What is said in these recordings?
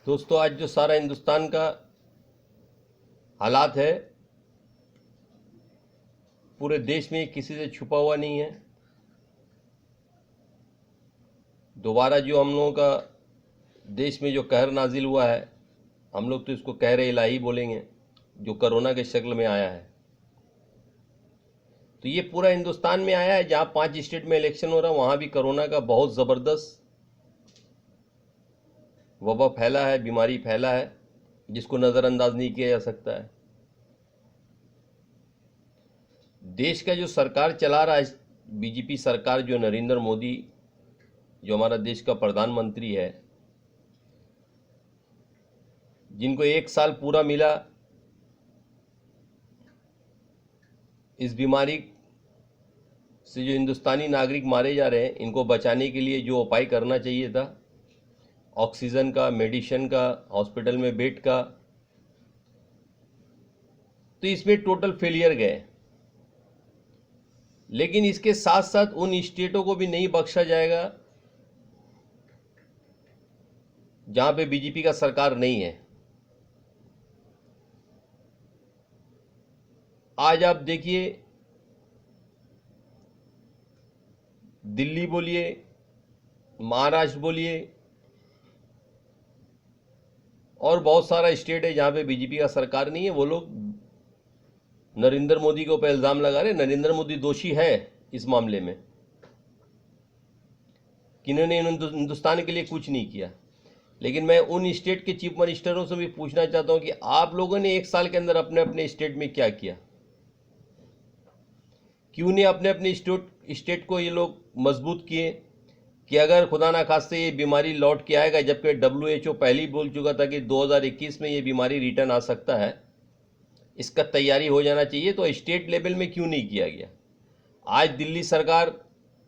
दोस्तों, आज जो सारा हिंदुस्तान का हालात है, पूरे देश में किसी से छुपा हुआ नहीं है। दोबारा जो हम लोगों का देश में जो कहर नाजिल हुआ है, हम लोग तो इसको कहर इलाही बोलेंगे, जो कोरोना के शक्ल में आया है। तो ये पूरा हिंदुस्तान में आया है। जहाँ 5 स्टेट में इलेक्शन हो रहा है, वहाँ भी कोरोना का बहुत ज़बरदस्त वबा फैला है, बीमारी फैला है, जिसको नज़रअंदाज नहीं किया जा सकता है। देश का जो सरकार चला रहा है, बीजेपी सरकार, जो नरेंद्र मोदी, जो हमारा देश का प्रधानमंत्री है, जिनको 1 साल पूरा मिला इस बीमारी से, जो हिंदुस्तानी नागरिक मारे जा रहे हैं, इनको बचाने के लिए जो उपाय करना चाहिए था, ऑक्सीजन का, मेडिसिन का, हॉस्पिटल में बेड का, तो इसमें टोटल फेलियर गए। लेकिन इसके साथ साथ उन स्टेटों को भी नहीं बख्शा जाएगा जहां पे बीजेपी का सरकार नहीं है। आज आप देखिए, दिल्ली बोलिए, महाराष्ट्र बोलिए, और बहुत सारा स्टेट है जहां पे बीजेपी का सरकार नहीं है। वो लोग नरेंद्र मोदी के ऊपर इल्ज़ाम लगा रहे। नरेंद्र मोदी दोषी है इस मामले में, कि इन्होंने हिंदुस्तान के लिए कुछ नहीं किया। लेकिन मैं उन स्टेट के चीफ मिनिस्टरों से भी पूछना चाहता हूं कि आप लोगों ने 1 साल के अंदर अपने अपने स्टेट में क्या किया? क्यों नहीं अपने अपने स्टेट को ये लोग मजबूत किए कि अगर खुदा ना खास्ते ये बीमारी लौट के आएगा, जबकि WHO पहले ही बोल चुका था कि 2021 में ये बीमारी रिटर्न आ सकता है, इसका तैयारी हो जाना चाहिए। तो स्टेट लेवल में क्यों नहीं किया गया? आज दिल्ली सरकार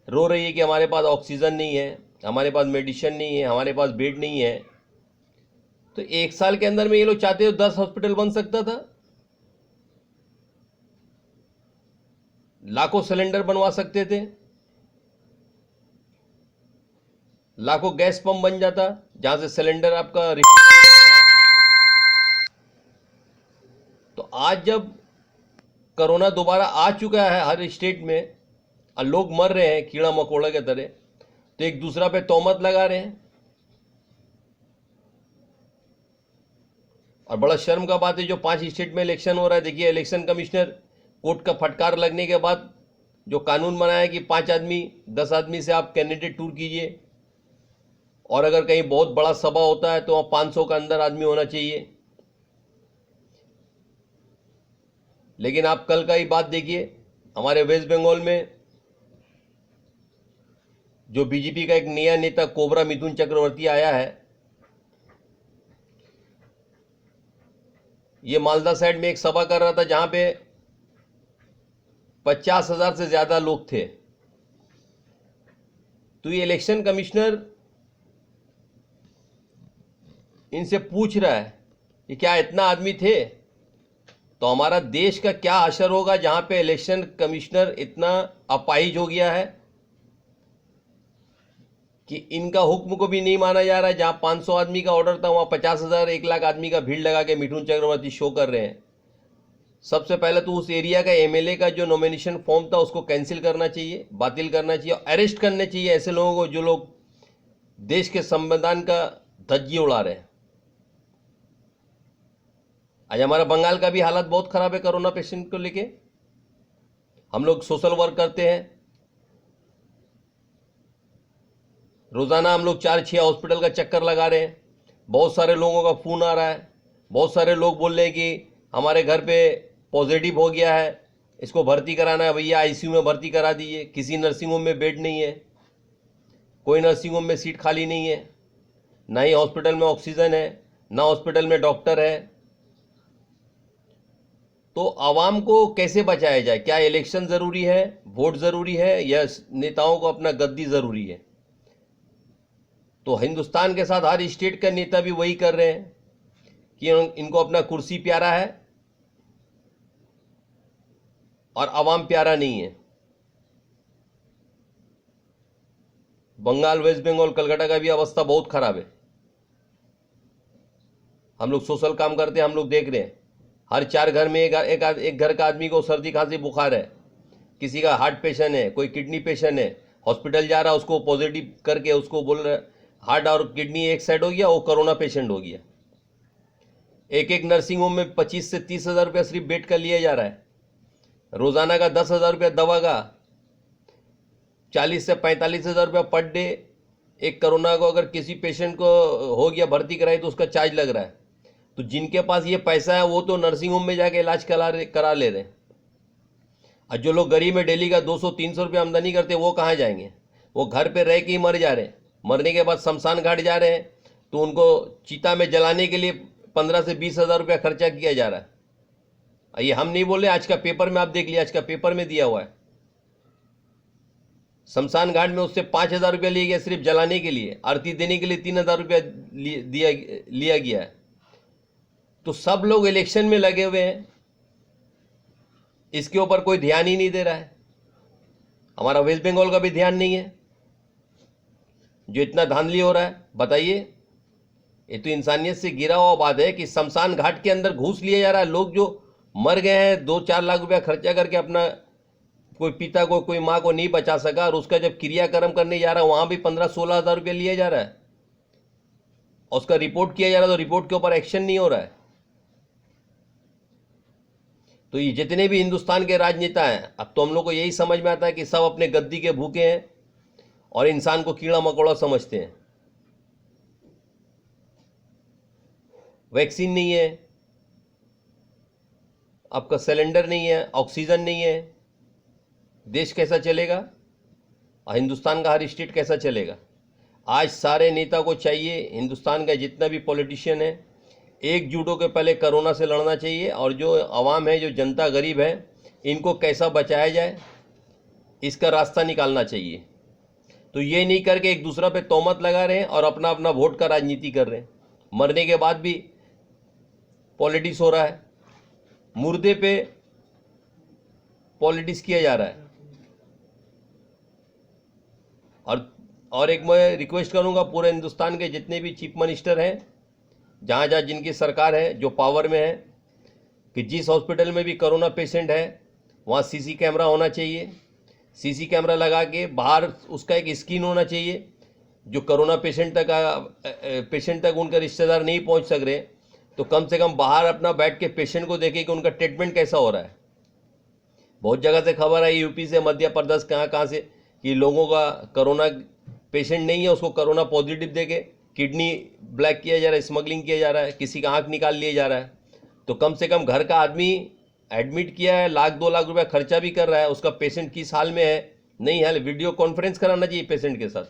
रो रही है कि हमारे पास ऑक्सीजन नहीं है, हमारे पास मेडिसिन नहीं है, हमारे पास बेड नहीं है। तो 1 साल के अंदर में ये लोग चाहते हो 10 हॉस्पिटल बन सकता था, लाखों सिलेंडर बनवा सकते थे, लाखों गैस पंप बन जाता, जहां से सिलेंडर आपका रिफिल हो जाता है। तो आज जब कोरोना दोबारा आ चुका है हर स्टेट में और लोग मर रहे हैं कीड़ा मकोड़ा के तरह, तो एक दूसरा पे तोहमत लगा रहे हैं। और बड़ा शर्म का बात है, जो 5 स्टेट में इलेक्शन हो रहा है, देखिए इलेक्शन कमिश्नर कोर्ट का फटकार लगने के बाद जो कानून बनाया कि 5 आदमी 10 आदमी से आप कैंडिडेट टूर कीजिए, और अगर कहीं बहुत बड़ा सभा होता है तो वहाँ 500 का अंदर आदमी होना चाहिए। लेकिन आप कल का ही बात देखिए, हमारे वेस्ट बंगाल में जो बीजेपी का एक नया नेता कोबरा मिथुन चक्रवर्ती आया है, ये मालदा साइड में एक सभा कर रहा था जहां पे 50,000 से ज्यादा लोग थे। तो ये इलेक्शन कमिश्नर इनसे पूछ रहा है कि क्या इतना आदमी थे? तो हमारा देश का क्या असर होगा जहां पे इलेक्शन कमिश्नर इतना अपाहिज हो गया है कि इनका हुक्म को भी नहीं माना जा रहा है। जहां 500 आदमी का ऑर्डर था, वहां 50,000 1 लाख आदमी का भीड़ लगा के मिथुन चक्रवर्ती शो कर रहे हैं। सबसे पहले तो उस एरिया का MLA का जो नॉमिनेशन फॉर्म था उसको कैंसिल करना चाहिए, बातिल करना चाहिए, और अरेस्ट करने चाहिए ऐसे लोगों को जो लोग देश के संविधान का धज्जी उड़ा रहे हैं। आज हमारा बंगाल का भी हालत बहुत खराब है कोरोना पेशेंट को लेके। हम लोग सोशल वर्क करते हैं, रोजाना हम लोग 4-6 हॉस्पिटल का चक्कर लगा रहे हैं। बहुत सारे लोगों का फोन आ रहा है, बहुत सारे लोग बोल रहे हैं कि हमारे घर पे पॉजिटिव हो गया है, इसको भर्ती कराना है, भैया ICU में भर्ती करा दीजिए। किसी नर्सिंग होम में बेड नहीं है, कोई नर्सिंग होम में सीट खाली नहीं है, ना ही हॉस्पिटल में ऑक्सीजन है, ना हॉस्पिटल में डॉक्टर है। तो आवाम को कैसे बचाया जाए? क्या इलेक्शन ज़रूरी है, वोट ज़रूरी है, या नेताओं को अपना गद्दी ज़रूरी है? तो हिंदुस्तान के साथ हर स्टेट का नेता भी वही कर रहे हैं कि इनको अपना कुर्सी प्यारा है और आवाम प्यारा नहीं है। बंगाल, वेस्ट बंगाल, कलकत्ता का भी अवस्था बहुत खराब है। हम लोग सोशल काम करते हैं, हम लोग देख रहे हैं हर 4 घर में एक घर का आदमी को सर्दी खांसी बुखार है, किसी का हार्ट पेशेंट है, कोई किडनी पेशेंट है, हॉस्पिटल जा रहा है, उसको पॉजिटिव करके उसको बोल रहे हार्ट और किडनी एक साइड हो गया, वो कोरोना पेशेंट हो गया। एक नर्सिंग होम में 25 से 30 हज़ार रुपया सिर्फ बेड का लिया जा रहा है, रोजाना का 10,000 रुपया दवा का, 40 से 45 हज़ार रुपया पर डे। एक कोरोना को अगर किसी पेशेंट को हो गया भर्ती कराई तो उसका चार्ज लग रहा है। तो जिनके पास ये पैसा है वो तो नर्सिंग होम में जाके इलाज करा ले रहे हैं, और जो लोग गरीब में डेली का 200-300 रुपया आमदनी करते हैं वो कहाँ जाएंगे? वो घर पे रह के ही मर जा रहे हैं। मरने के बाद शमशान घाट जा रहे हैं तो उनको चिता में जलाने के लिए 15 से 20 हज़ार रुपया खर्चा किया जा रहा है। ये हम नहीं बोल रहे, आज का पेपर में आप देख लिया, आज का पेपर में दिया हुआ है। शमशान घाट में उससे 5,000 रुपया लिया गया सिर्फ जलाने के लिए, आरती देने के लिए 3,000 रुपया लिया गया है। तो सब लोग इलेक्शन में लगे हुए हैं, इसके ऊपर कोई ध्यान ही नहीं दे रहा है। हमारा वेस्ट बंगाल का भी ध्यान नहीं है, जो इतना धांधली हो रहा है। बताइए, ये तो इंसानियत से गिरा हुआ बात है कि शमशान घाट के अंदर घूस लिया जा रहा है। लोग जो मर गए हैं 2-4 लाख रुपया खर्चा करके, अपना कोई पिता को कोई माँ को नहीं बचा सका, और उसका जब क्रियाक्रम करने जा रहा है वहां भी 15-16 हज़ार रुपया लिया जा रहा है, और उसका रिपोर्ट किया जा रहा है तो रिपोर्ट के ऊपर एक्शन नहीं हो रहा है। तो ये जितने भी हिंदुस्तान के राजनेता हैं, अब तो हम लोग को यही समझ में आता है कि सब अपने गद्दी के भूखे हैं और इंसान को कीड़ा मकोड़ा समझते हैं। वैक्सीन नहीं है, आपका सिलेंडर नहीं है, ऑक्सीजन नहीं है, देश कैसा चलेगा? और हिंदुस्तान का हर स्टेट कैसा चलेगा? आज सारे नेता को चाहिए, हिंदुस्तान का जितना भी पॉलिटिशियन है, एकजुट होकर पहले कोरोना से लड़ना चाहिए, और जो आवाम है, जो जनता गरीब है, इनको कैसा बचाया जाए इसका रास्ता निकालना चाहिए। तो ये नहीं करके एक दूसरा पे तोहमत लगा रहे हैं और अपना अपना वोट का राजनीति कर रहे हैं। मरने के बाद भी पॉलिटिक्स हो रहा है, मुर्दे पे पॉलिटिक्स किया जा रहा है। और एक मैं रिक्वेस्ट करूंगा पूरे हिंदुस्तान के जितने भी चीफ मिनिस्टर हैं, जहाँ जहाँ जिनकी सरकार है, जो पावर में है, कि जिस हॉस्पिटल में भी कोरोना पेशेंट है वहाँ सीसी कैमरा होना चाहिए। सीसी कैमरा लगा के बाहर उसका एक स्क्रीन होना चाहिए, जो कोरोना पेशेंट तक उनके रिश्तेदार नहीं पहुँच सक रहे, तो कम से कम बाहर अपना बैठ के पेशेंट को देखे कि उनका ट्रीटमेंट कैसा हो रहा है। बहुत जगह से खबर आई, यूपी से, मध्य प्रदेश, कहाँ से, कि लोगों का कोरोना पेशेंट नहीं है, उसको कोरोना पॉजिटिव देके किडनी ब्लैक किया जा रहा है, स्मगलिंग किया जा रहा है, किसी का आँख निकाल लिया जा रहा है। तो कम से कम घर का आदमी एडमिट किया है, 1-2 लाख रुपया खर्चा भी कर रहा है, उसका पेशेंट किस हाल में है नहीं है, वीडियो कॉन्फ्रेंस कराना चाहिए पेशेंट के साथ,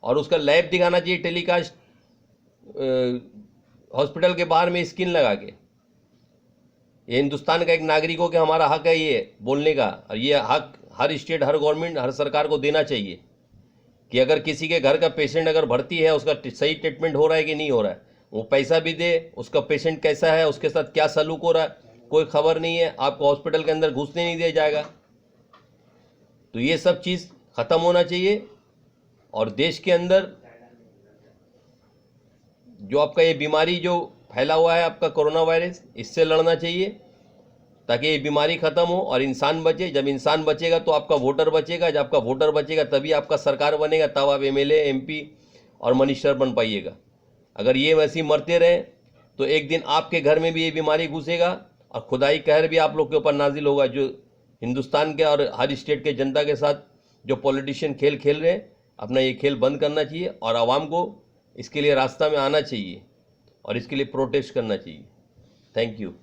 और उसका लैब दिखाना चाहिए टेलीकास्ट, हॉस्पिटल के बाहर में स्क्रीन लगा के। ये हिंदुस्तान का एक नागरिक हो के हमारा हक है ये बोलने का, और ये हक हर स्टेट, हर गवर्नमेंट, हर सरकार को देना चाहिए कि अगर किसी के घर का पेशेंट अगर भर्ती है, उसका सही ट्रीटमेंट हो रहा है कि नहीं हो रहा है, वो पैसा भी दे, उसका पेशेंट कैसा है, उसके साथ क्या सलूक हो रहा है, कोई खबर नहीं है, आपको हॉस्पिटल के अंदर घुसने नहीं दिया जाएगा। तो ये सब चीज़ ख़त्म होना चाहिए, और देश के अंदर जो आपका ये बीमारी जो फैला हुआ है, आपका कोरोना वायरस, इससे लड़ना चाहिए ताकि ये बीमारी ख़त्म हो और इंसान बचे। जब इंसान बचेगा तो आपका वोटर बचेगा, जब आपका वोटर बचेगा तभी आपका सरकार बनेगा, तब आप एमएलए, एमपी और मिनिस्टर बन पाइएगा। अगर ये वैसे ही मरते रहे तो एक दिन आपके घर में भी ये बीमारी घुसेगा और खुदाई कहर भी आप लोग के ऊपर नाजिल होगा। जो हिंदुस्तान के और हर स्टेट के जनता के साथ जो पॉलिटिशियन खेल खेल रहे हैं, अपना ये खेल बंद करना चाहिए और आवाम को इसके लिए रास्ता में आना चाहिए और इसके लिए प्रोटेस्ट करना चाहिए। Thank you.